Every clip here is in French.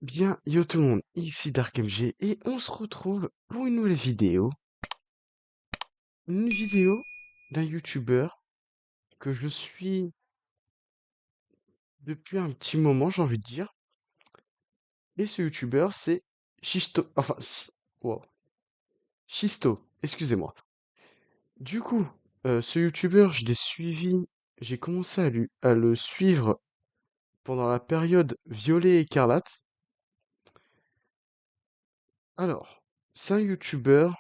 Bien, yo tout le monde, ici DarkMG et on se retrouve pour une nouvelle vidéo. Une vidéo d'un youtubeur que je suis depuis un petit moment, j'ai envie de dire. Et ce youtubeur, c'est Shisto. Wow. Shisto, excusez-moi. Du coup, ce youtubeur, je l'ai suivi, j'ai commencé à le suivre pendant la période Violet Écarlate. Alors, c'est un youtubeur,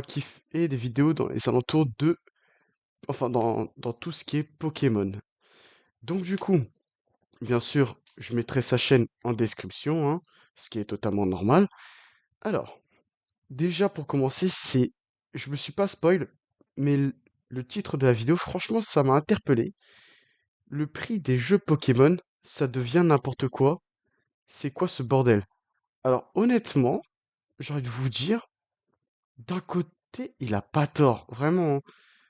qui fait des vidéos dans les alentours de dans tout ce qui est Pokémon. Donc du coup, bien sûr, je mettrai sa chaîne en description, hein, ce qui est totalement normal. Alors, déjà pour commencer, je me suis pas spoil, mais le titre de la vidéo, franchement, ça m'a interpellé. Le prix des jeux Pokémon, ça devient n'importe quoi. C'est quoi ce bordel? Alors honnêtement, j'ai envie de vous dire, d'un côté, il a pas tort, vraiment, hein,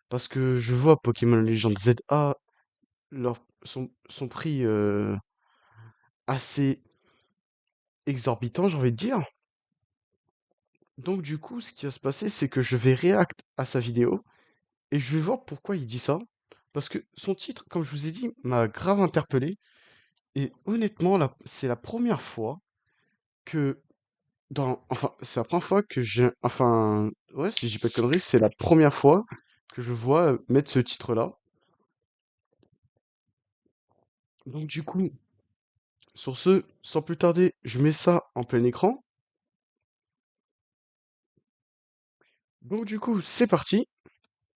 parce que je vois Pokémon Legends ZA, son prix assez exorbitant, j'ai envie de dire. Donc du coup, ce qui va se passer, c'est que je vais react à sa vidéo et je vais voir pourquoi il dit ça. Parce que son titre, comme je vous ai dit, m'a grave interpellé. Et honnêtement, c'est la première fois que c'est la première fois que ouais, si j'ai pas de conneries, c'est la première fois que je vois mettre ce titre-là. Donc du coup, sur ce, sans plus tarder, je mets ça en plein écran. Donc du coup, c'est parti.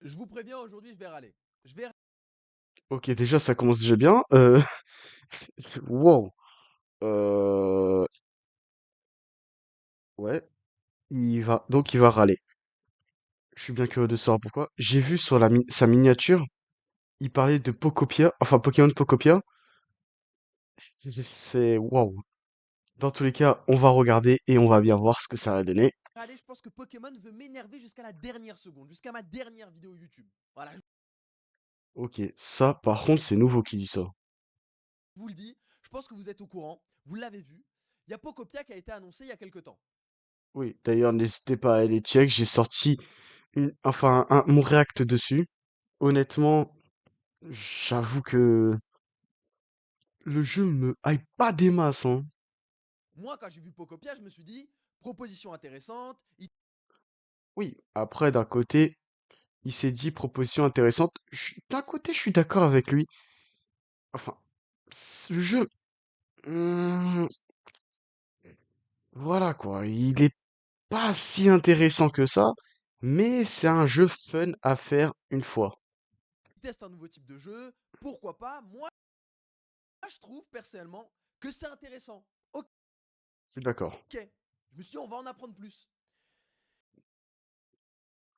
Je vous préviens, aujourd'hui, je vais râler. Je vais Ok, déjà, ça commence déjà bien. Wow. Euh, ouais, il va râler. Je suis bien curieux de savoir pourquoi. J'ai vu sur sa miniature, il parlait de Pokopia, enfin Pokémon Pokopia. C'est waouh. Dans tous les cas, on va regarder et on va bien voir ce que ça va donner. râler. Je pense que Pokémon veut m'énerver jusqu'à la dernière seconde, jusqu'à ma dernière vidéo YouTube. Voilà, je Ok, ça, par contre, c'est nouveau qui dit ça. vous le dis. Je pense que vous êtes au courant. Vous l'avez vu. Il y a Pokopia qui a été annoncé il y a quelques temps. Oui, d'ailleurs, n'hésitez pas à aller check. J'ai sorti mon react dessus. Honnêtement, j'avoue que le jeu me hype pas des masses, hein. Moi, quand j'ai vu Pokopia, je me suis dit, proposition intéressante. Oui, après, d'un côté, il s'est dit proposition intéressante. D'un côté, je suis d'accord avec lui. Enfin, ce jeu, hmm, voilà quoi, il est pas si intéressant que ça, mais c'est un jeu fun à faire une fois. Teste un nouveau type de jeu. Pourquoi pas? Moi, je trouve personnellement que c'est intéressant. Ok. Je suis d'accord. Je me suis dit, on va en apprendre plus.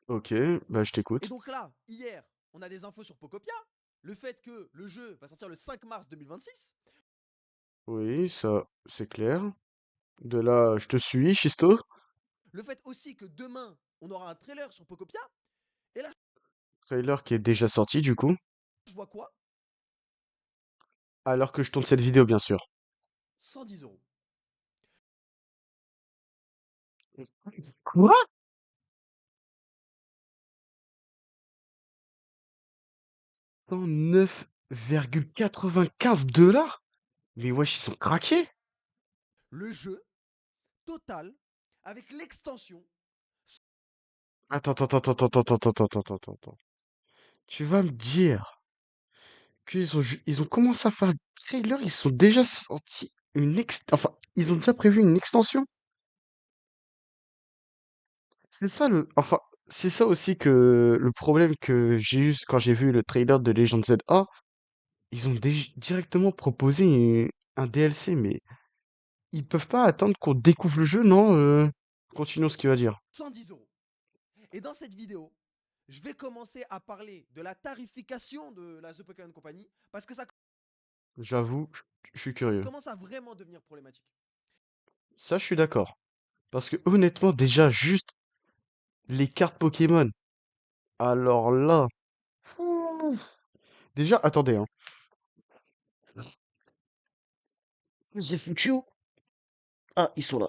Ok, bah je Et t'écoute. donc là, hier, on a des infos sur Pokopia. Le fait que le jeu va sortir le 5 mars 2026. Oui, ça, c'est clair. De là, je te suis, Chisto. Le fait aussi que demain, on aura un trailer sur Pokopia. Et là, Trailer qui est déjà sorti, du coup. je vois quoi? Alors que je tourne cette vidéo, bien sûr. 110 €. Quoi? 109,95 $? Mais wesh, ils sont craqués. Le jeu total avec l'extension. Attends. Tu vas me dire ils ont commencé à faire le trailer, ils sont déjà sortis ils ont déjà prévu une extension. C'est ça c'est ça aussi que le problème que j'ai eu quand j'ai vu le trailer de Legend ZA, ils ont directement proposé un DLC, mais ils peuvent pas attendre qu'on découvre le jeu, non? Continuons ce qu'il va dire. 110 €. Et dans cette vidéo, je vais commencer à parler de la tarification de la The Pokémon Company parce que ça J'avoue, je suis curieux. commence à vraiment devenir problématique. Ça, je suis d'accord. Parce que honnêtement, déjà, juste les cartes Pokémon. Alors là, ouh. Déjà, attendez, hein. J'ai foutu où? Ah, ils sont là.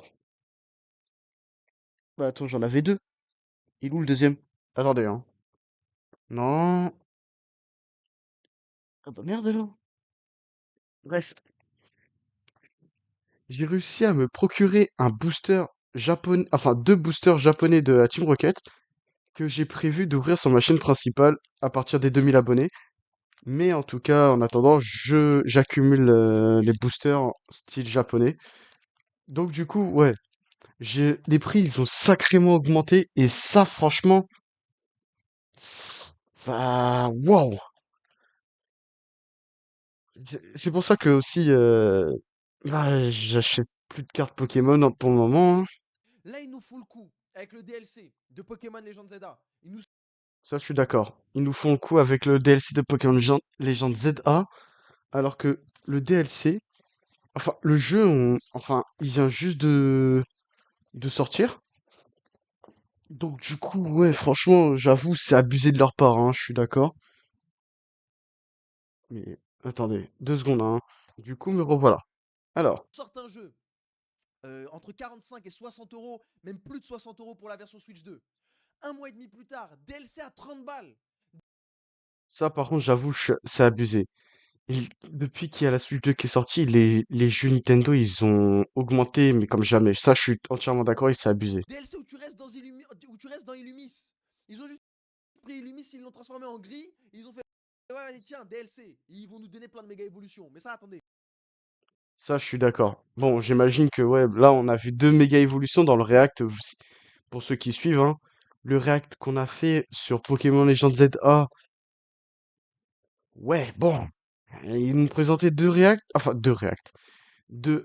Bah attends, j'en avais deux. Il est où le deuxième? Attendez, hein. Non. Ah bah merde alors. Bref. J'ai réussi à me procurer un booster japonais, enfin 2 boosters japonais de la Team Rocket que j'ai prévu d'ouvrir sur ma chaîne principale à partir des 2000 abonnés. Mais en tout cas, en attendant, j'accumule les boosters style japonais. Donc du coup, ouais, les prix ils ont sacrément augmenté et ça franchement, bah waouh. C'est pour ça que aussi, bah, j'achète plus de cartes Pokémon pour le moment, hein. Là, il nous faut le coup avec le DLC de Pokémon Legend Zelda. Il nous Ça, je suis d'accord. Ils nous font le coup avec le DLC de Pokémon Legend ZA, alors que le DLC, enfin, le jeu, enfin, il vient juste de sortir. Donc, du coup, ouais, franchement, j'avoue, c'est abusé de leur part, hein, je suis d'accord. Mais, attendez, 2 secondes, hein. Du coup, me revoilà. Alors, sortent un jeu entre 45 et 60 euros, même plus de 60 euros pour la version Switch 2. Un mois et demi plus tard, DLC à 30 balles. ça, par contre, j'avoue, c'est abusé. Depuis qu'il y a la Switch 2 qui est sortie, les jeux Nintendo, ils ont augmenté, mais comme jamais. Ça, je suis entièrement d'accord et c'est abusé. DLC où tu restes dans Illumis. Ils ont juste pris Illumis, ils l'ont transformé en gris. Ils ont fait ouais, tiens, DLC. Et ils vont nous donner plein de méga évolutions. Mais ça, attendez. Ça, je suis d'accord. Bon, j'imagine que ouais, là, on a vu 2 méga évolutions dans le React. Pour ceux qui suivent, hein. Le React qu'on a fait sur Pokémon Legends ZA, ouais, bon. Ils nous présentaient 2 React, enfin 2 React.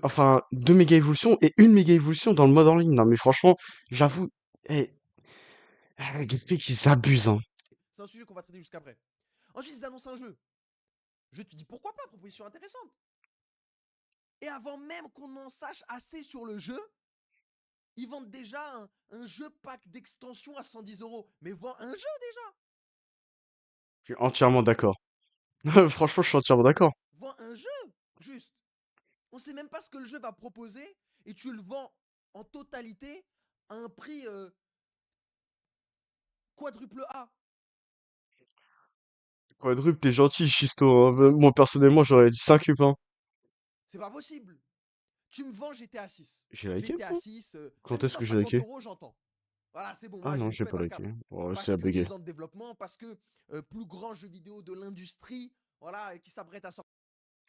Enfin, 2 méga évolutions et 1 méga évolution dans le mode en ligne. Non, mais franchement, j'avoue, eh, Gatsby qu'ils s'abusent, hein. C'est un sujet qu'on va traiter jusqu'après. Ensuite, ils annoncent un jeu. Je te dis pourquoi pas, proposition intéressante. Et avant même qu'on en sache assez sur le jeu, ils vendent déjà un jeu pack d'extension à 110 euros. Mais vends un jeu déjà. Je suis entièrement d'accord. Franchement, je suis entièrement d'accord. Vends un jeu, juste. On sait même pas ce que le jeu va proposer et tu le vends en totalité à un prix quadruple A. Quadruple, t'es gentil, Chisto, hein. Moi, personnellement, j'aurais dit 5 hein. C'est pas possible. Tu me vends GTA 6. J'ai liké, GTA moi? 6, même Quand est-ce que j'ai 150 liké? euros, j'entends. Voilà, c'est bon, Ah moi non, je j'ai pète pas un liké. câble. Oh, c'est Parce à que bégayer. 10 ans de développement, parce que plus grand jeu vidéo de l'industrie, voilà, qui s'apprête à sortir.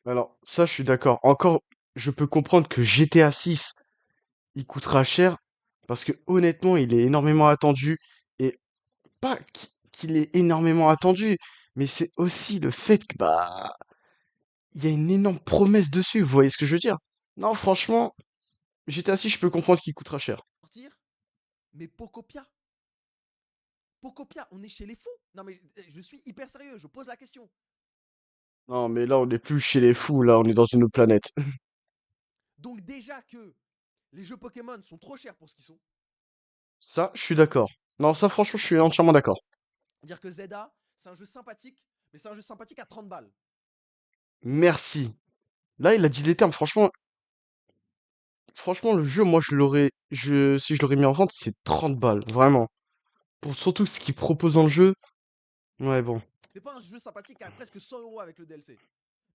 Alors, ça, je suis d'accord. Encore, je peux comprendre que GTA 6, il coûtera cher, parce que honnêtement, il est énormément attendu. Et pas qu'il est énormément attendu, mais c'est aussi le fait que, bah, il y a une énorme promesse dessus, vous voyez ce que je veux dire? Non, franchement, GTA 6, je peux comprendre qu'il coûtera cher. Mais Pocopia, Pocopia, on est chez les fous. Non mais je suis hyper sérieux, je pose la question. Non, mais là, on n'est plus chez les fous, là, on est dans une autre planète. Donc déjà que les jeux Pokémon sont trop chers pour ce qu'ils sont, Ça, je suis d'accord. Non, ça, franchement, je suis entièrement d'accord. dire que Zelda, c'est un jeu sympathique, mais c'est un jeu sympathique à 30 balles. Merci. Là, il a dit les termes. Franchement, le jeu, moi, si je l'aurais mis en vente, c'est 30 balles, vraiment. Pour surtout ce qu'il propose dans le jeu. Ouais, bon. C'est pas un jeu sympathique à presque 100 euros avec le DLC.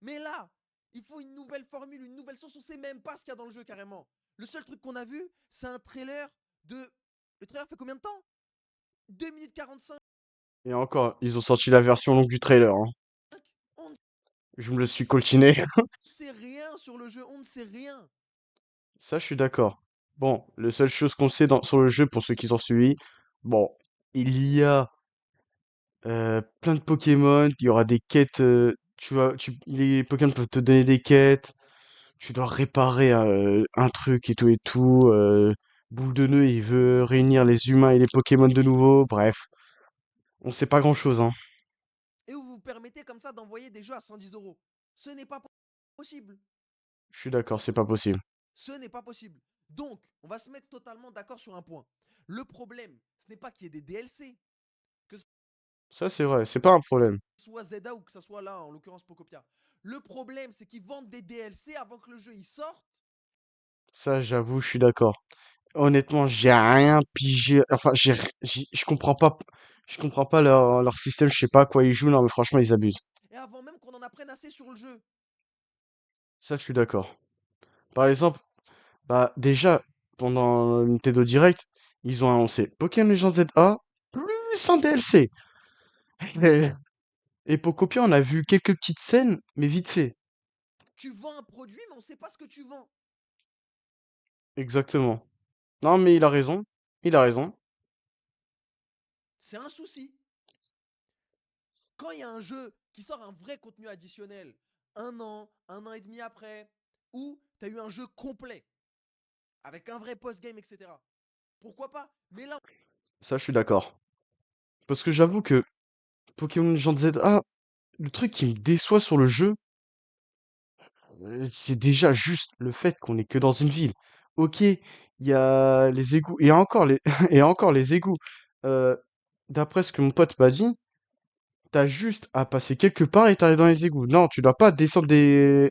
Mais là, il faut une nouvelle formule, une nouvelle sauce. On sait même pas ce qu'il y a dans le jeu carrément. Le seul truc qu'on a vu, c'est un trailer de. Le trailer fait combien de temps? 2 minutes 45. Et encore, ils ont sorti la version longue du trailer, hein. On ne Je me le suis coltiné. sait rien sur le jeu, on ne sait rien. Ça, je suis d'accord. Bon, la seule chose qu'on sait sur le jeu, pour ceux qui ont suivi, bon, il y a plein de Pokémon, il y aura des quêtes, les Pokémon peuvent te donner des quêtes, tu dois réparer un truc et tout. Boule de Nœud, il veut réunir les humains et les Pokémon de nouveau, bref, on sait pas grand-chose, hein. Et vous vous permettez comme ça d'envoyer des jeux à 110 euros. Ce n'est pas possible. Je suis d'accord, c'est pas possible. Ce n'est pas possible. Donc, on va se mettre totalement d'accord sur un point. Le problème, ce n'est pas qu'il y ait des DLC, que ce Ça, c'est vrai, c'est pas un problème. soit Zelda ou que ce soit là, en l'occurrence Pocopia. Le problème, c'est qu'ils vendent des DLC avant que le jeu il sorte. Ça, j'avoue, je suis d'accord. Honnêtement, j'ai rien pigé. Enfin, je comprends pas leur système. Je sais pas à quoi ils jouent. Non, mais franchement, ils abusent. Et avant même qu'on en apprenne assez sur le jeu. Ça, je suis d'accord. Par exemple, bah déjà pendant le Nintendo Direct, ils ont annoncé Pokémon Legends ZA plus un DLC. Et, et Pocopia, on a vu quelques petites scènes, mais vite fait. Tu vends un produit, mais on sait pas ce que tu vends. Exactement. Non, mais il a raison. Il a raison. C'est un souci. Quand il y a un jeu qui sort un vrai contenu additionnel, un an et demi après, ou tu as eu un jeu complet, avec un vrai post-game, etc. Pourquoi pas? Mais là, Ça, je suis d'accord. Parce que j'avoue que Pokémon Legends ZA, le truc qui me déçoit sur le jeu, c'est déjà juste le fait qu'on est que dans une ville. OK, il y a les égouts et encore les et encore les égouts. Heu, d'après ce que mon pote m'a dit, t'as juste à passer quelque part et tu dans les égouts. Non, tu dois pas descendre des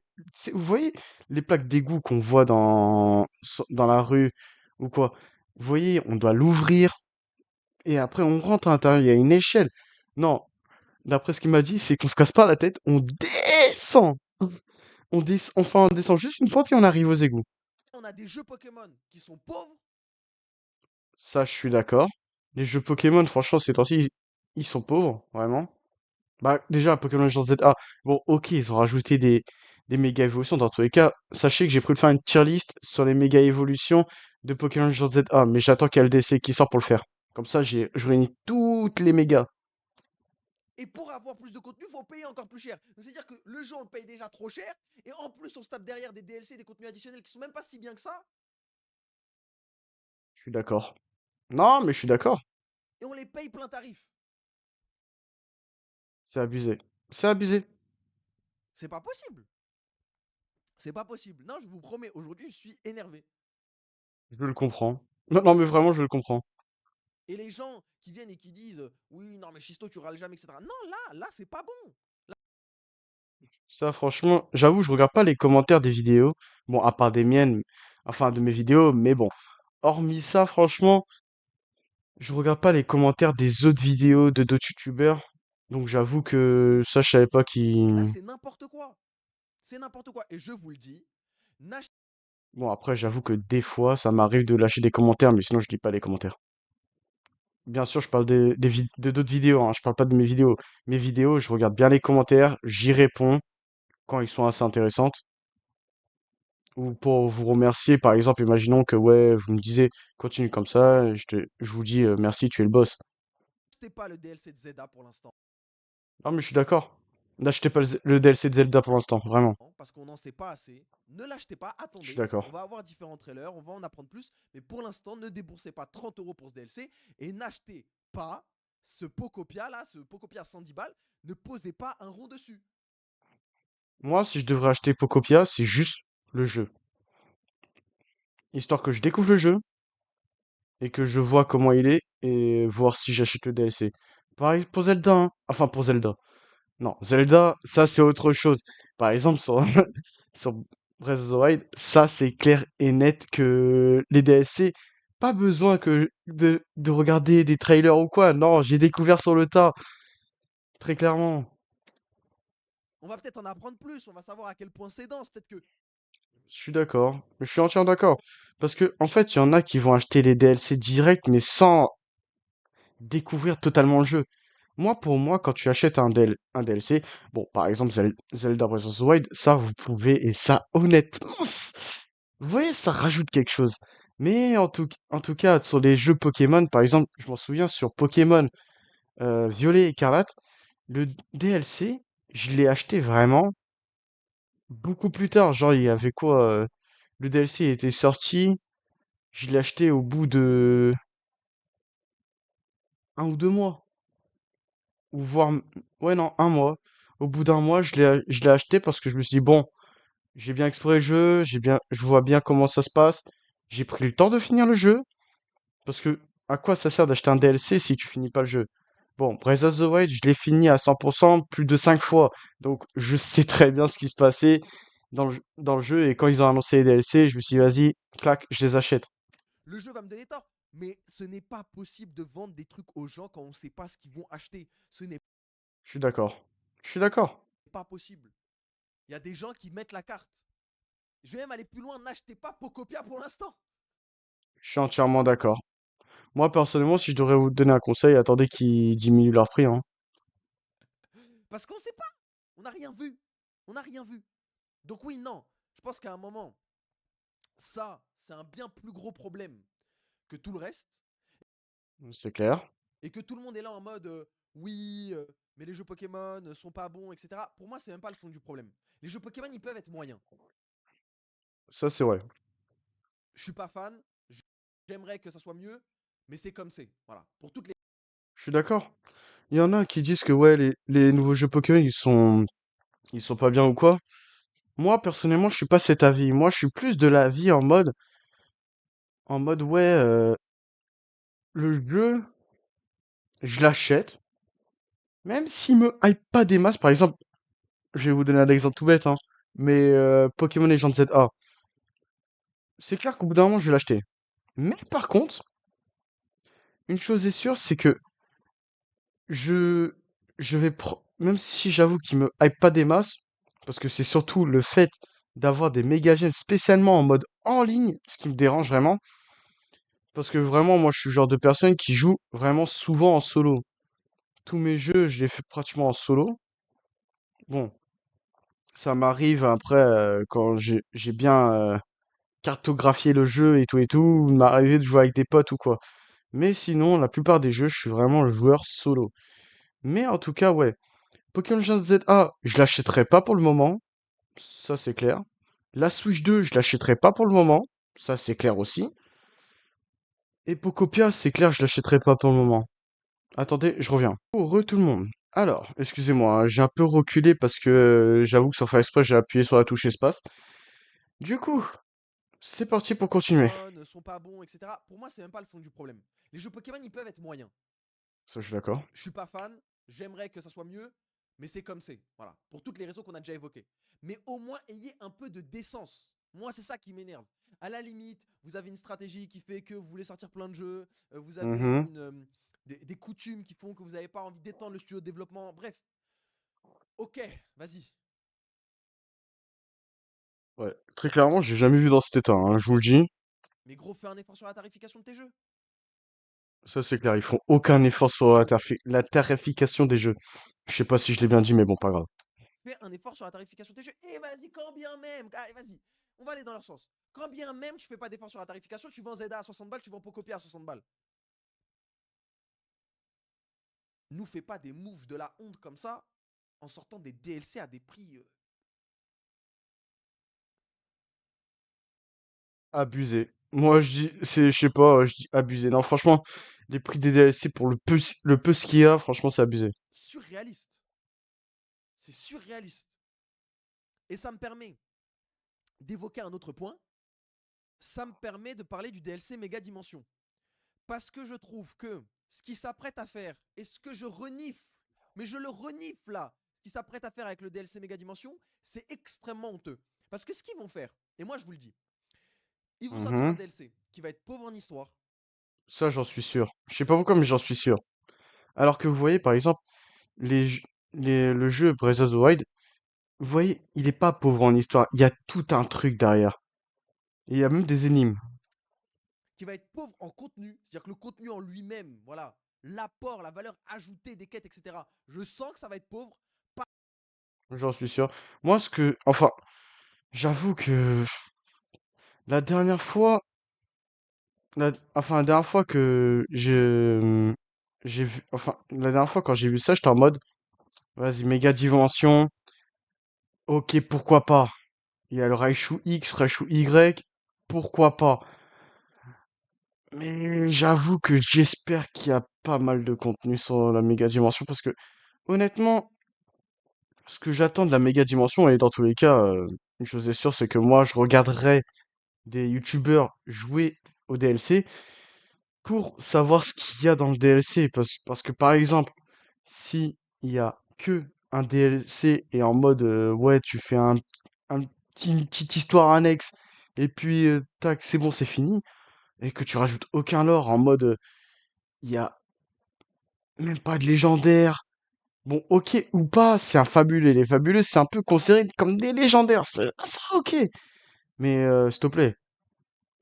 vous voyez les plaques d'égout qu'on voit dans la rue ou quoi? Vous voyez, on doit l'ouvrir et après on rentre à l'intérieur, il y a une échelle. Non, d'après ce qu'il m'a dit, c'est qu'on se casse pas la tête, on descend! On descend juste une pente et on arrive aux égouts. on a des jeux Pokémon qui sont pauvres. Ça, je suis d'accord. Les jeux Pokémon, franchement, ces temps-ci, ils sont pauvres, vraiment. Bah, déjà, Pokémon Legends ZA, bon, ok, ils ont rajouté des méga évolutions. Dans tous les cas, sachez que j'ai prévu de faire une tier list sur les méga évolutions de Pokémon Legends ZA, mais j'attends qu'il y ait le DC qui sort pour le faire. Comme ça, je réunis toutes les mégas. Et pour avoir plus de contenu, il faut payer encore plus cher. Donc c'est-à-dire que le jeu, on le paye déjà trop cher. Et en plus, on se tape derrière des DLC, des contenus additionnels qui sont même pas si bien que ça. Je suis d'accord. Non, mais je suis d'accord. Et on les paye plein tarif. C'est abusé. C'est abusé. C'est pas possible. C'est pas possible. Non, je vous promets, aujourd'hui, je suis énervé. Je le comprends. Non, non, mais vraiment, je le comprends. Et les gens qui viennent et qui disent oui, non, mais Chisto, tu râles jamais, etc. Non, là, c'est pas bon. Ça, franchement, j'avoue, je regarde pas les commentaires des vidéos. Bon, à part des miennes, enfin de mes vidéos, mais bon. Hormis ça, franchement, je regarde pas les commentaires des autres vidéos de d'autres youtubeurs. Donc j'avoue que ça, je savais pas Là, qui. c'est n'importe quoi. C'est n'importe quoi. Et je vous le dis, n'achetez Bon, après, j'avoue que des fois, ça m'arrive de lâcher des commentaires, mais sinon, je lis pas les commentaires. Bien sûr, je parle de d'autres vidéos, hein, je parle pas de mes vidéos. Mes vidéos, je regarde bien les commentaires, j'y réponds quand ils sont assez intéressantes. Ou pour vous remercier, par exemple, imaginons que ouais, vous me disiez continue comme ça, je vous dis merci, tu es le boss. pas le DLC de Zelda pour l'instant. Non, mais je suis d'accord. N'achetez pas le DLC de Zelda pour l'instant, vraiment. Parce qu'on n'en sait pas assez. Ne l'achetez pas, Je suis attendez. On d'accord. va avoir différents trailers, on va en apprendre plus. Mais pour l'instant, ne déboursez pas 30 € pour ce DLC et n'achetez pas ce Pocopia là, ce Pocopia à 110 balles. Ne posez pas un rond dessus. Moi, si je devrais acheter Pocopia, c'est juste le jeu. Histoire que je découvre le jeu et que je vois comment il est et voir si j'achète le DLC. Pareil pour Zelda, hein. Enfin, pour Zelda. Non, Zelda, ça c'est autre chose. Par exemple, sur, sur Breath of the Wild, ça c'est clair et net que les DLC, pas besoin de regarder des trailers ou quoi. Non, j'ai découvert sur le tas, très clairement. On va peut-être en apprendre plus, on va savoir à quel point c'est dense. Peut-être que Je suis d'accord. Je suis entièrement d'accord. Parce que, en fait, il y en a qui vont acheter les DLC direct, mais sans découvrir totalement le jeu. Moi, pour moi, quand tu achètes un DLC, bon, par exemple, Zelda Breath of the Wild, ça, vous pouvez, et ça, honnêtement, vous voyez, ça rajoute quelque chose. Mais en tout cas, sur les jeux Pokémon, par exemple, je m'en souviens sur Pokémon Violet et Écarlate, le DLC, je l'ai acheté vraiment beaucoup plus tard. Genre, il y avait quoi le DLC était sorti, je l'ai acheté au bout de 1 ou 2 mois. Ou voire... Ouais, non, 1 mois. Au bout d'1 mois, je l'ai acheté parce que je me suis dit, bon, j'ai bien exploré le jeu, je vois bien comment ça se passe. J'ai pris le temps de finir le jeu. Parce que, à quoi ça sert d'acheter un DLC si tu finis pas le jeu? Bon, Breath of the Wild, je l'ai fini à 100% plus de 5 fois. Donc, je sais très bien ce qui se passait dans le jeu. Et quand ils ont annoncé les DLC, je me suis dit, vas-y, clac, je les achète. Le jeu va me donner tort. Mais ce n'est pas possible de vendre des trucs aux gens quand on ne sait pas ce qu'ils vont acheter. Ce n'est Je suis d'accord. Je suis d'accord. pas possible. Il y a des gens qui mettent la carte. Je vais même aller plus loin, n'achetez pas Pocopia pour l'instant. Je suis entièrement d'accord. Moi, personnellement, si je devrais vous donner un conseil, attendez qu'ils diminuent leur prix, hein. Parce qu'on ne sait pas. On n'a rien vu. On n'a rien vu. Donc oui, non. Je pense qu'à un moment, ça, c'est un bien plus gros problème que tout le reste. C'est clair. Et que tout le monde est là en mode oui, mais les jeux Pokémon sont pas bons, etc. Pour moi, c'est même pas le fond du problème. Les jeux Pokémon, ils peuvent être moyens. Ça, c'est vrai. Je suis pas fan. J'aimerais que ça soit mieux, mais c'est comme c'est. Voilà. Pour toutes les. Je suis d'accord. Il y en a qui disent que ouais, les nouveaux jeux Pokémon, ils sont pas bien ou quoi. Moi, personnellement, je suis pas cet avis. Moi, je suis plus de l'avis en mode ouais, le jeu, je l'achète, même s'il me hype pas des masses. Par exemple, je vais vous donner un exemple tout bête, hein, mais Pokémon Legends ZA, c'est clair qu'au bout d'un moment, je vais l'acheter. Mais par contre, une chose est sûre, c'est que je, même si j'avoue qu'il me hype pas des masses, parce que c'est surtout le fait d'avoir des méga gemmes spécialement en mode en ligne, ce qui me dérange vraiment. Parce que vraiment, moi, je suis le genre de personne qui joue vraiment souvent en solo. Tous mes jeux, je les fais pratiquement en solo. Bon, ça m'arrive après, quand j'ai bien cartographié le jeu et tout, il m'arrive de jouer avec des potes ou quoi. Mais sinon, la plupart des jeux, je suis vraiment le joueur solo. Mais en tout cas, ouais, Pokémon Legends ZA, je l'achèterai pas pour le moment, ça c'est clair. La Switch 2, je l'achèterai pas pour le moment, ça c'est clair aussi. Et Pocopia, c'est clair, je l'achèterai pas pour le moment. Attendez, je reviens. Heureux tout le monde. Alors, excusez-moi, hein, j'ai un peu reculé parce que j'avoue que sans faire exprès, j'ai appuyé sur la touche espace. Du coup, c'est parti pour continuer. Pokémon sont pas bons, etc. Pour moi, c'est même pas le fond du problème. Les jeux Pokémon, ils peuvent être moyens. Ça, je suis d'accord. Je suis pas fan. J'aimerais que ça soit mieux, mais c'est comme c'est. Voilà. Pour toutes les raisons qu'on a déjà évoquées. Mais au moins, ayez un peu de décence. Moi, c'est ça qui m'énerve. À la limite, vous avez une stratégie qui fait que vous voulez sortir plein de jeux. Vous avez Mhm. des coutumes qui font que vous n'avez pas envie d'étendre le studio de développement. Bref. Ok, vas-y. Ouais, très clairement, j'ai jamais vu dans cet état, hein, je vous le dis. Mais gros, fais un effort sur la tarification de tes jeux. Ça, c'est clair, ils font aucun effort sur la tarification des jeux. Je sais pas si je l'ai bien dit, mais bon, pas grave. Fais un effort sur la tarification de tes jeux. Et vas-y, quand bien même. Allez, vas-y. On va aller dans leur sens. Quand bien même tu fais pas d'effort sur la tarification, tu vends Zelda à 60 balles, tu vends Pocopia à 60 balles. Nous fais pas des moves de la honte comme ça en sortant des DLC à des prix. Abusé. Moi, je dis, je sais pas, je dis abusé. Non, franchement, les prix des DLC pour le peu ce qu'il y a, franchement, c'est abusé. Surréalistes. C'est surréaliste. Et ça me permet d'évoquer un autre point. Ça me permet de parler du DLC Méga Dimension. Parce que je trouve que ce qu'ils s'apprêtent à faire et ce que je renifle, mais je le renifle là, ce qu'ils s'apprêtent à faire avec le DLC Méga Dimension, c'est extrêmement honteux. Parce que ce qu'ils vont faire, et moi je vous le dis, ils vont sortir un Mhm. DLC qui va être pauvre en histoire. Ça, j'en suis sûr. Je sais pas pourquoi, mais j'en suis sûr. Alors que vous voyez, par exemple, les, j- le jeu Breath of the Wild, vous voyez, il est pas pauvre en histoire. Il y a tout un truc derrière. Et il y a même des énigmes. Qui va être pauvre en contenu, c'est-à-dire que le contenu en lui-même, voilà, l'apport, la valeur ajoutée des quêtes, etc. Je sens que ça va être pauvre. J'en suis sûr. Moi, enfin, j'avoue que la dernière fois, la dernière fois que j'ai vu, enfin, la dernière fois quand j'ai vu ça, j'étais en mode, vas-y, méga dimension. Ok, pourquoi pas? Il y a le Raichu X, Raichu Y, pourquoi pas? Mais j'avoue que j'espère qu'il y a pas mal de contenu sur la méga dimension parce que honnêtement, ce que j'attends de la méga dimension et dans tous les cas, une chose est sûre, c'est que moi je regarderai des youtubeurs jouer au DLC pour savoir ce qu'il y a dans le DLC parce que par exemple, si il y a que un DLC et en mode ouais, tu fais un une petite histoire annexe et puis tac, c'est bon, c'est fini, et que tu rajoutes aucun lore en mode il y a même pas de légendaire. Bon, ok ou pas, c'est un fabuleux. Les fabuleux, c'est un peu considéré comme des légendaires. Ça, ok. Mais s'il te plaît,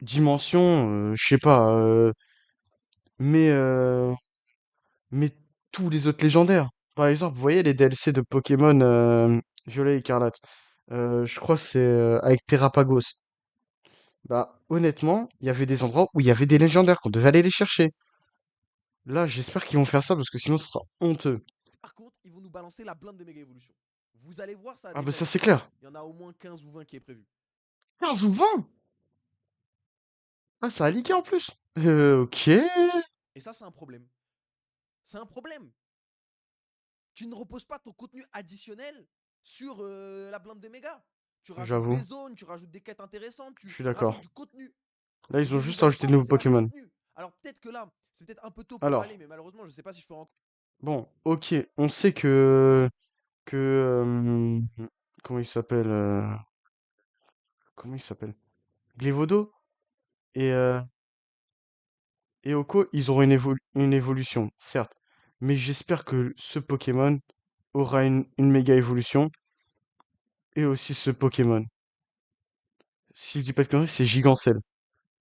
dimension, je sais pas, mais mais tous les autres légendaires. Par exemple, vous voyez les DLC de Pokémon Violet et Écarlate. Je crois que c'est avec Terrapagos. Bah honnêtement, il y avait des endroits où il y avait des légendaires qu'on devait aller les chercher. Là, j'espère qu'ils vont faire ça parce que sinon ce sera honteux. Par contre, ils vont nous balancer la blinde de méga évolution. Vous allez voir, ça a Ah bah déjà ça été c'est fait. clair. Il y en a au moins 15 ou 20 qui est prévu. 15 ou 20? Ah, ça a leaké en plus. Ok. Et ça, c'est un problème. C'est un problème. Tu ne reposes pas ton contenu additionnel sur la blinde de méga. Tu rajoutes des J'avoue, zones, tu rajoutes des quêtes intéressantes, je tu suis rajoutes d'accord. du contenu. Là, Et ils ont des juste nouvelles rajouté de formes, nouveaux c'est pas du Pokémon. contenu. Alors peut-être que là, c'est peut-être un peu tôt pour Alors, aller, mais malheureusement, je sais pas si je ferai encore. bon, ok, on sait que comment il s'appelle comment il s'appelle? Glévodo et Oko, ils auront une évolution, certes, mais j'espère que ce Pokémon aura une méga évolution et aussi ce Pokémon. Si je dis pas de conneries, c'est Gigancel.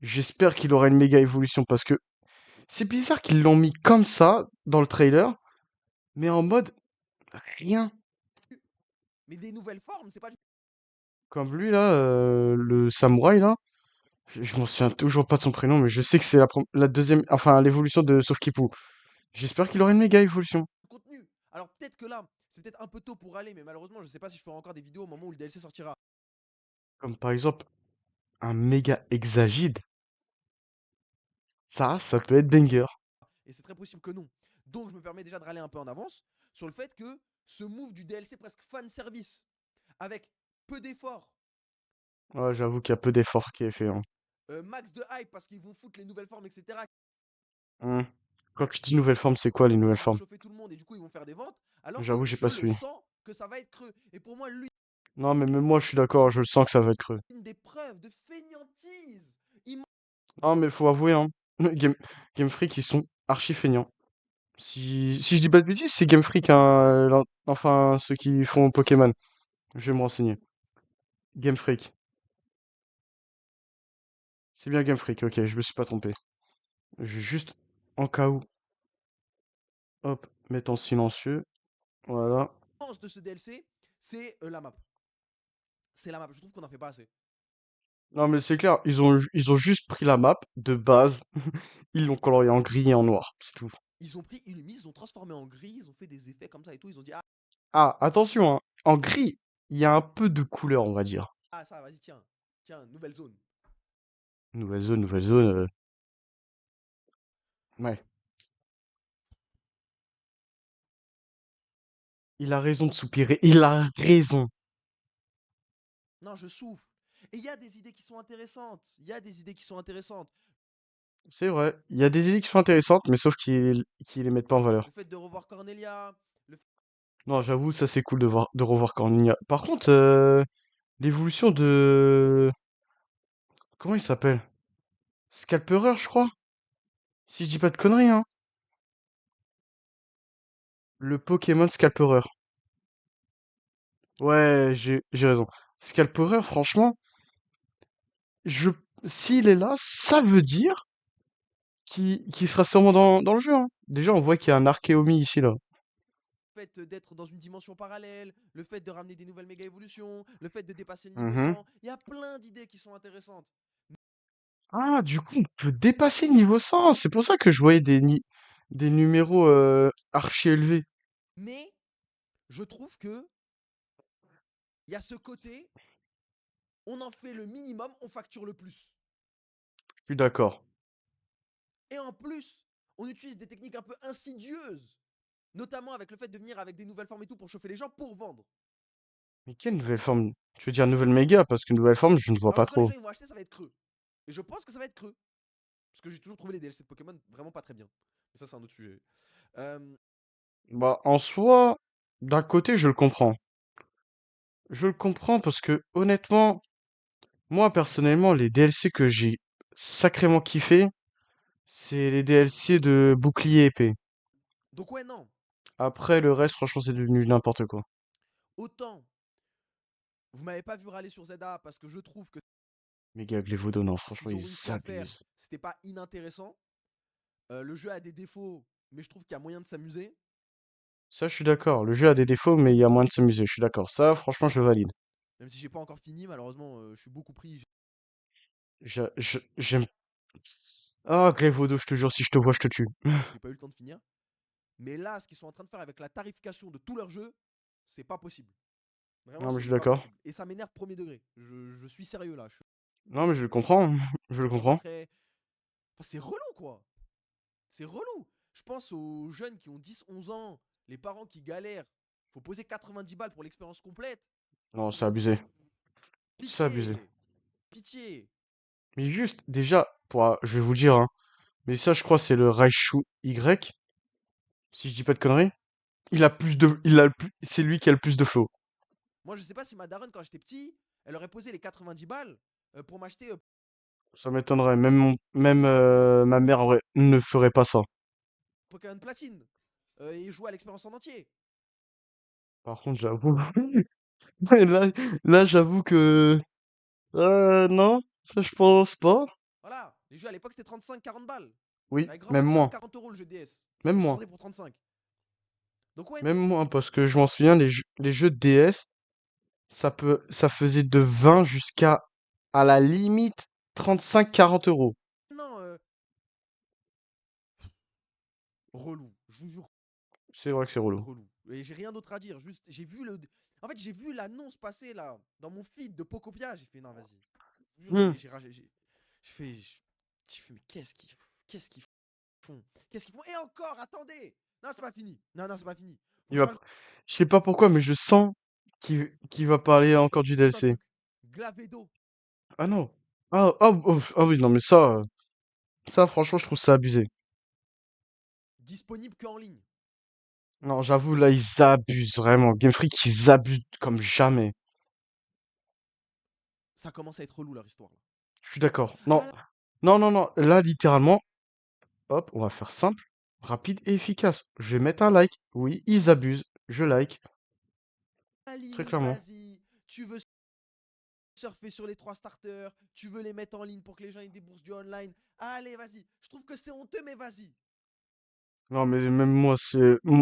J'espère qu'il aura une méga évolution parce que c'est bizarre qu'ils l'ont mis comme ça dans le trailer, mais en mode rien. Mais des nouvelles formes, c'est pas du. Comme lui là, le samouraï là, je m'en souviens toujours pas de son prénom, mais je sais que c'est la deuxième, enfin l'évolution de Sauf J'espère qu'il aura une méga évolution. Contenu. Alors peut-être que là, c'est peut-être un peu tôt pour aller, mais malheureusement, je sais pas si je ferai encore des vidéos au moment où le DLC sortira. Comme par exemple un méga Hexagide, ça peut être banger. Et c'est très possible que non. Donc je me permets déjà de râler un peu en avance sur le fait que ce move du DLC presque fan service, avec peu d'efforts, Ouais, j'avoue qu'il y a peu d'efforts qui est fait, hein. max de hype parce qu'ils vont foutre les nouvelles formes, etc. Hmm. Quand tu dis nouvelle forme, c'est quoi les nouvelles Qui vont formes? chauffer tout le monde et du coup ils vont faire des ventes, alors que J'avoue, j'ai je pas le suivi. sens que ça va être creux. Et pour moi, Non, mais même moi, je suis d'accord, je le sens que ça va être creux. l'une des preuves de fainéantise. Il Non, mais faut avouer, hein, Game Freak, ils sont archi feignants. Si je dis pas de bêtises, c'est Game Freak, hein, enfin, ceux qui font Pokémon. Je vais me renseigner. Game Freak. C'est bien Game Freak, ok, je me suis pas trompé. Je vais juste, en cas où, hop, mettre en silencieux. Voilà. pense de ce DLC, c'est la map. C'est la map. Je trouve qu'on en fait pas assez. Non, mais c'est clair, ils ont juste pris la map de base, ils l'ont coloriée en gris et en noir, c'est tout. Ils ont pris Illumise, ils ont transformé en gris, ils ont fait des effets comme ça et tout. Ils ont dit Ah, attention, hein, en gris, il y a un peu de couleur, on va dire. ah ça, vas-y, tiens. Tiens, nouvelle zone. Nouvelle zone, ouais. Il a raison de soupirer, il a raison. Non, je souffle. Et il y a des idées qui sont intéressantes. Il y a des idées qui sont intéressantes. C'est vrai, il y a des idées qui sont intéressantes, mais sauf qu'ils les mettent pas en valeur. Le fait de revoir Cornelia, le Non, j'avoue, ça c'est cool de revoir Cornelia. Par contre, l'évolution de... Comment il s'appelle? Scalperer, je crois? Si je dis pas de conneries, hein. Le Pokémon Scalperer. Ouais, j'ai raison. Scalperer, franchement, je s'il est là, ça veut dire qu'il sera sûrement dans le jeu, hein. Déjà, on voit qu'il y a un Archeomi ici, là. fait d'être dans une dimension parallèle, le fait de ramener des nouvelles méga évolutions, le fait de dépasser le niveau Mhm. 100. Il y a plein d'idées qui sont intéressantes. Ah, du coup, on peut dépasser le niveau 100. C'est pour ça que je voyais des numéros archi élevés. Mais je trouve que il y a ce côté, on en fait le minimum, on facture le plus. Je suis d'accord. Et en plus, on utilise des techniques un peu insidieuses, notamment avec le fait de venir avec des nouvelles formes et tout pour chauffer les gens pour vendre. Mais quelle nouvelle forme? Tu veux dire nouvelle méga? Parce que nouvelle forme, je ne vois Alors pas que quand les trop. gens ils vont acheter, ça va être creux. Et je pense que ça va être creux. Parce que j'ai toujours trouvé les DLC de Pokémon vraiment pas très bien. Mais ça, c'est un autre sujet. Euh, Bah, en soi, d'un côté, je le comprends. Je le comprends parce que, honnêtement, moi, personnellement, les DLC que j'ai sacrément kiffé, c'est les DLC de bouclier épée. Donc ouais, non. Après, le reste, franchement, c'est devenu n'importe quoi. Autant, vous m'avez pas vu râler sur ZA parce que je trouve que Méga Glévodo, non, ce franchement, qu'ils ont ils réussi à faire, s'abusent. c'était pas inintéressant. Le jeu a des défauts, mais je trouve qu'il y a moyen de s'amuser. Ça, je suis d'accord. Le jeu a des défauts, mais il y a moins de s'amuser. Je suis d'accord. Ça, franchement, je le valide. Même si j'ai pas encore fini, malheureusement, je suis beaucoup pris. J'aime. Ah, Glévodo, je te jure, si je te vois, je te tue. J'ai pas eu le temps de finir. Mais là, ce qu'ils sont en train de faire avec la tarification de tous leurs jeux, c'est pas possible. Vraiment, Non, mais ce je suis n'est pas d'accord. possible. Et ça m'énerve premier degré. Je suis sérieux là. Je suis Non, mais je le comprends. Je le vraiment comprends. très. Enfin, c'est relou quoi. C'est relou. Je pense aux jeunes qui ont 10, 11 ans, les parents qui galèrent. Faut poser 90 balles pour l'expérience complète. Non, c'est abusé. C'est abusé. Pitié. Pitié. Mais juste, déjà, je vais vous dire, hein, mais ça, je crois, c'est le Raichu Y, si je dis pas de conneries. C'est lui qui a le plus de flow. Moi, je sais pas si ma daronne, quand j'étais petit, elle aurait posé les 90 balles pour m'acheter Ça m'étonnerait. Même ma mère ne ferait pas ça. Pokémon Platine et jouer à l'expérience en entier. Par contre, j'avoue. Là, là, j'avoue que. Non, ça, je pense pas. Voilà. Les jeux à l'époque, c'était 35, 40 balles. Oui, Avec grand même maximum moins. 40 euros le jeu DS. Même Ils se moins. vendaient pour 35. Donc, ouais, Même moins, parce que je m'en souviens, les jeux de DS, ça faisait de 20 jusqu'à, à la limite, 35-40 euros. non, relou. Je vous jure, C'est vrai que c'est relou. relou. Et j'ai rien d'autre à dire. Juste, j'ai vu le. En fait, j'ai vu l'annonce passer là, dans mon feed de Pocopia. J'ai fait, non, vas-y. Je vous jure, Hmm. j'ai ragé. J'ai fait. J'ai fait, mais qu'est-ce qu'ils font? Qu'est-ce qu'ils font? Et encore, attendez! Non, c'est pas fini. Non, non, c'est pas fini. Faut Il que je va, rajoute je sais pas pourquoi, mais je sens qu'il va parler encore du un DLC. truc. Glavedo. Ah non. Ah oui, non, mais ça, franchement, je trouve ça abusé. Disponible que en ligne. Non, j'avoue, là, ils abusent vraiment. Game Freak, ils abusent comme jamais. Ça commence à être relou leur histoire là. Je suis d'accord. Non, Ah là, non, non, non. Là, littéralement, hop, on va faire simple, rapide et efficace. Je vais mettre un like. Oui, ils abusent. Je like. à la Très limite, clairement. vas-y. Tu veux surfer sur les 3 starters. Tu veux les mettre en ligne pour que les gens aient des bourses du online. Allez, vas-y. Je trouve que c'est honteux, mais vas-y. Non, mais même moi,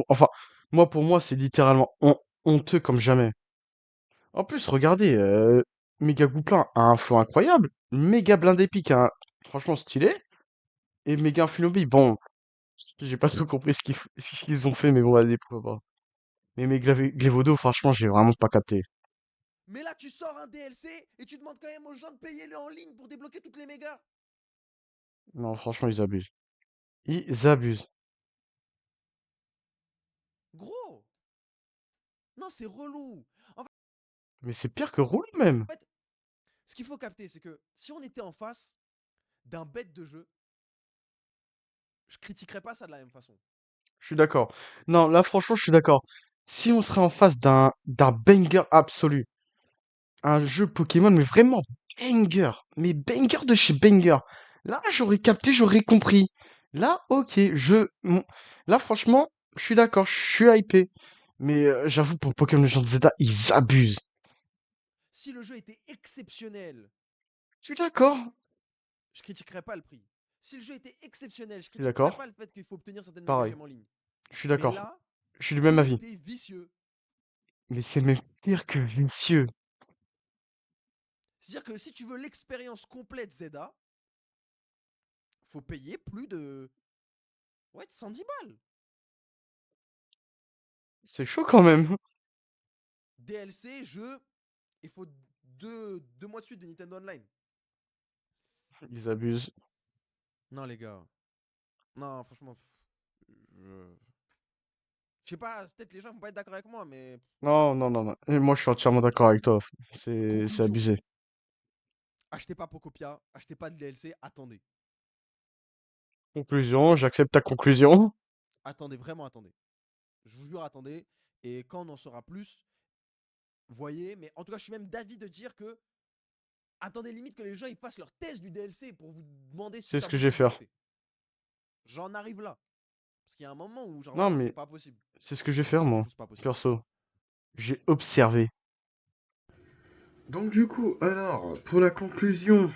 enfin, moi, pour moi, c'est littéralement honteux comme jamais. En plus, regardez, Méga Gouplin a un flow incroyable. Méga blindé pique, hein, franchement stylé. Et Méga Infunobi, bon, j'ai pas trop compris ce qu'ils ont fait, mais bon, vas-y, pourquoi pas. Mais Glévodo, franchement, j'ai vraiment pas capté. Mais là, tu sors un DLC et tu demandes quand même aux gens de payer le en ligne pour débloquer toutes les mégas. Non, franchement, ils abusent. Ils abusent. Gros. Non, c'est relou. En Mais c'est pire que Roule même. fait, ce qu'il faut capter, c'est que si on était en face d'un bête de jeu, je critiquerais pas ça de la même façon. Je suis d'accord. Non, là, franchement, je suis d'accord. Si on serait en face d'un banger absolu, un jeu Pokémon, mais vraiment banger, mais banger de chez banger. Là, j'aurais capté, j'aurais compris. Là, ok, là, franchement, je suis d'accord, je suis hypé. Mais j'avoue, pour Pokémon Legends Zelda, ils abusent. Si le jeu était exceptionnel, Je suis d'accord. je critiquerais pas le prix. Si le jeu était exceptionnel, je Je suis critiquerais d'accord. pas le fait qu'il faut obtenir certaines méga Pareil. gemmes en ligne. Je suis Mais d'accord. là, Je suis du même tout avis. était vicieux. Mais c'est même pire que vicieux. C'est-à-dire que si tu veux l'expérience complète Zelda, faut payer plus de, ouais, de 110 balles. C'est chaud quand même. DLC, jeu, il faut deux mois de suite de Nintendo Online. Ils abusent. Non, les gars. Non, franchement, je... je sais pas, peut-être les gens vont pas être d'accord avec moi, mais Non, non, non, non. Et moi, je suis entièrement d'accord avec toi. C'est conclusion. abusé. Achetez pas Pocopia, achetez pas de DLC, attendez. Conclusion, j'accepte ta conclusion. Attendez, vraiment attendez. Je vous jure, attendez. Et quand on en saura plus, voyez. Mais en tout cas, je suis même d'avis de dire que attendez limite que les gens ils fassent leur test du DLC pour vous demander si C'est ça ce que vaut je le vais coup de faire. l'acheter. J'en arrive là. Parce qu'il y a un moment où, genre, Non, vraiment, c'est mais pas possible. c'est ce que je vais faire, Juste, c'est moi. juste pas possible. Perso. J'ai observé. Donc du coup, alors, pour la conclusion,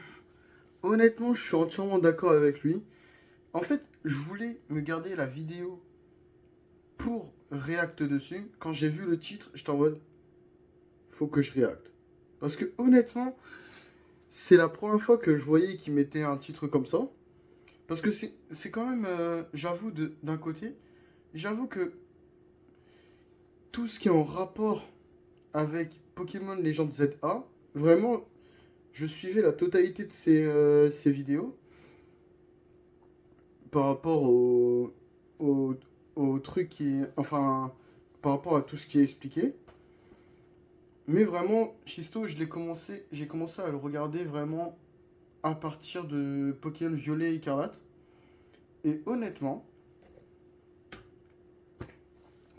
honnêtement, je suis entièrement d'accord avec lui. En fait, je voulais me garder la vidéo pour react dessus. Quand j'ai vu le titre, j'étais en mode, faut que je react. Parce que honnêtement, c'est la première fois que je voyais qu'il mettait un titre comme ça. Parce que c'est quand même, j'avoue, d'un côté, j'avoue que tout ce qui est en rapport avec Pokémon Legends ZA, vraiment, je suivais la totalité de ses vidéos par rapport au, au truc qui est, enfin, par rapport à tout ce qui est expliqué. Mais vraiment, Shisto, j'ai commencé à le regarder vraiment à partir de Pokémon Violet et Écarlate. Et honnêtement,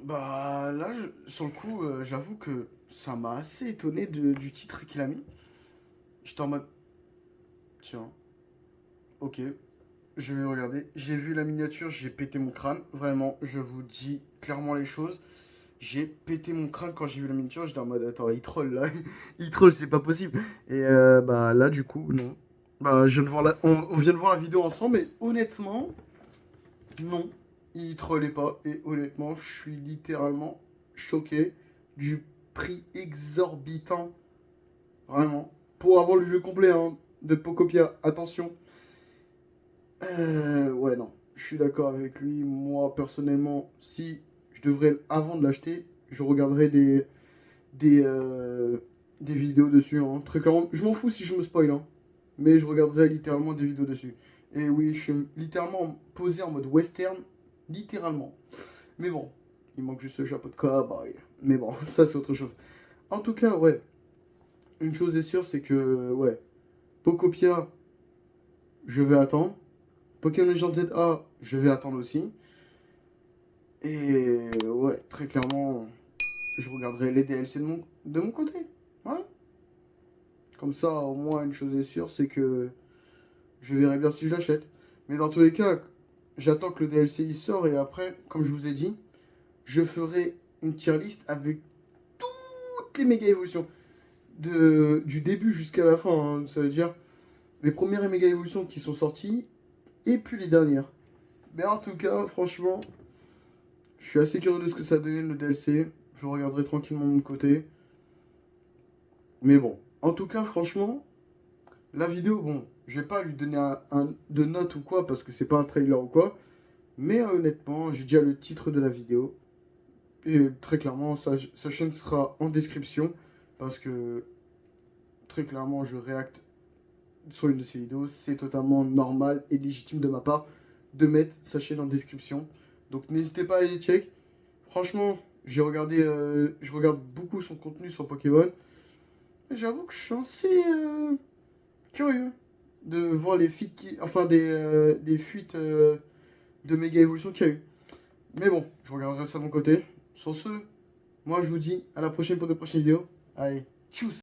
bah là, sur le coup, j'avoue que ça m'a assez étonné du titre qu'il a mis. J'étais en mode, tiens, ok, je vais regarder. J'ai vu la miniature, j'ai pété mon crâne. Vraiment, je vous dis clairement les choses. J'ai pété mon crâne quand j'ai vu la miniature. J'étais en mode, attends, il troll là. Il troll, c'est pas possible. Et bah là, du coup, non. Bah, je viens de voir on vient de voir la vidéo ensemble, mais honnêtement, non. Il trollait pas. Et honnêtement, je suis littéralement choqué du prix exorbitant. Vraiment. Pour avoir le jeu complet hein, de Pocopia. Attention. Ouais, non. Je suis d'accord avec lui. Moi, personnellement, si je devrais, avant de l'acheter, je regarderais des, euh, des vidéos dessus. Hein. Très clairement, je m'en fous si je me spoil. Hein. Mais je regarderais littéralement des vidéos dessus. Et oui, je suis littéralement posé en mode western. Littéralement. Mais bon, il manque juste le chapeau de cowboy. Mais bon, ça c'est autre chose. En tout cas, ouais. Une chose est sûre, c'est que, ouais. Pocopia, je vais attendre. Pokémon Legends ZA, je vais attendre aussi. Et ouais, très clairement, je regarderai les DLC de mon côté. Ouais. Comme ça, au moins, une chose est sûre, c'est que je verrai bien si je l'achète. Mais dans tous les cas, j'attends que le DLC il sort et après, comme je vous ai dit, je ferai une tier list avec toutes les méga évolutions. Du début jusqu'à la fin, hein. Ça veut dire les premières méga évolutions qui sont sorties et puis les dernières. Mais en tout cas, franchement, je suis assez curieux de ce que ça donne le DLC. Je regarderai tranquillement de mon côté. Mais bon, en tout cas, franchement, la vidéo, bon, je vais pas lui donner de note ou quoi parce que c'est pas un trailer ou quoi. Mais honnêtement, j'ai déjà le titre de la vidéo. Et très clairement, sa chaîne sera en description parce que très clairement, je réacte sur une de ses vidéos. C'est totalement normal et légitime de ma part de mettre sa chaîne en description. Donc n'hésitez pas à aller check. Franchement, je regarde beaucoup son contenu sur Pokémon. Et j'avoue que je suis assez curieux de voir les fuites enfin des fuites de méga évolution qu'il y a eu. Mais bon, je regarderai ça de mon côté. Sur ce, moi je vous dis à la prochaine pour de prochaines vidéos. Allez, tchuss!